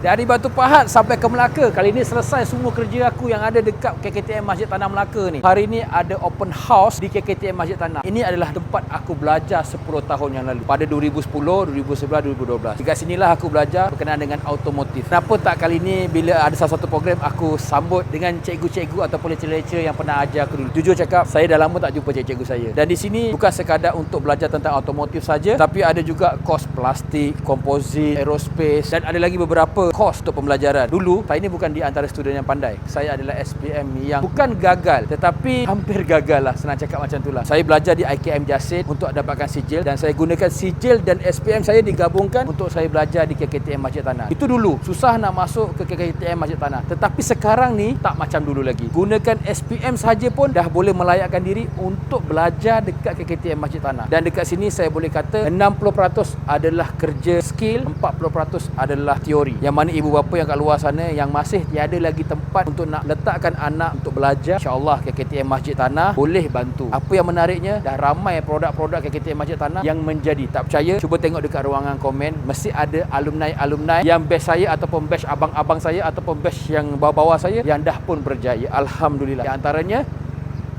Dari Batu Pahat sampai ke Melaka. Kali ini selesai semua kerja aku yang ada dekat KKTM Masjid Tanah Melaka ni. Hari ni ada open house di KKTM Masjid Tanah. Ini adalah tempat aku belajar 10 tahun yang lalu. Pada 2010, 2011, 2012. Dekat sinilah aku belajar berkenaan dengan automotif. Kenapa tak kali ni bila ada salah satu program aku sambut dengan cikgu-cikgu ataupun lecturer-lecturer yang pernah ajar aku dulu. Jujur cakap, saya dah lama tak jumpa cikgu-cikgu saya. Dan di sini bukan sekadar untuk belajar tentang automotif saja, tapi ada juga kos plastik, komposit, aerospace dan ada lagi beberapa kos untuk pembelajaran. Dulu, saya ini bukan di antara student yang pandai. Saya adalah SPM yang bukan gagal, tetapi hampir gagal lah, senang cakap macam itulah. Saya belajar di IKM Jasin untuk dapatkan sijil dan saya gunakan sijil dan SPM saya digabungkan untuk saya belajar di KKTM Masjid Tanah. Itu dulu, susah nak masuk ke KKTM Masjid Tanah. Tetapi sekarang ni, tak macam dulu lagi. Gunakan SPM saja pun dah boleh melayakkan diri untuk belajar dekat KKTM Masjid Tanah. Dan dekat sini saya boleh kata 60% adalah kerja skill, 40% adalah teori. Yang mana ibu bapa yang kat luar sana yang masih tiada lagi tempat untuk nak letakkan anak untuk belajar, insya-Allah KKTM Masjid Tanah boleh bantu. Apa yang menariknya, dah ramai produk-produk KKTM Masjid Tanah yang menjadi. Tak percaya, cuba tengok dekat ruangan komen, mesti ada alumni-alumni yang batch saya ataupun batch abang-abang saya ataupun batch yang bawah-bawah saya yang dah pun berjaya. Alhamdulillah. Di antaranya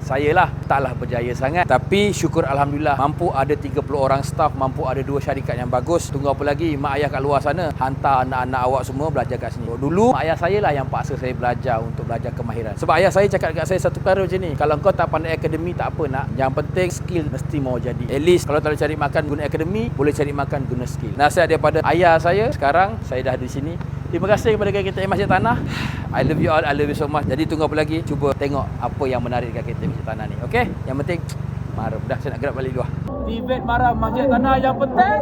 saya lah, taklah berjaya sangat, tapi syukur Alhamdulillah mampu ada 30 orang staff, mampu ada 2 syarikat yang bagus. Tunggu apa lagi, mak ayah kat luar sana hantar anak-anak awak semua belajar kat sini. Dulu mak ayah saya lah yang paksa saya belajar untuk belajar kemahiran. Sebab ayah saya cakap dekat saya satu perkara macam ni, kalau kau tak pandai akademi tak apa nak, yang penting skill mesti mau jadi. At least kalau tak boleh cari makan guna akademi, boleh cari makan guna skill. Nasihat daripada ayah saya, sekarang saya dah di sini. Terima kasih kepada KKTM Masjid Tanah. I love you all, I love you so much. Jadi tunggu apa lagi? Cuba tengok apa yang menarik dekat KKTM Masjid Tanah ni. Okey? Yang penting, marah. Dah saya nak gerak balik luar. Tibet marah Masjid Tanah yang penting.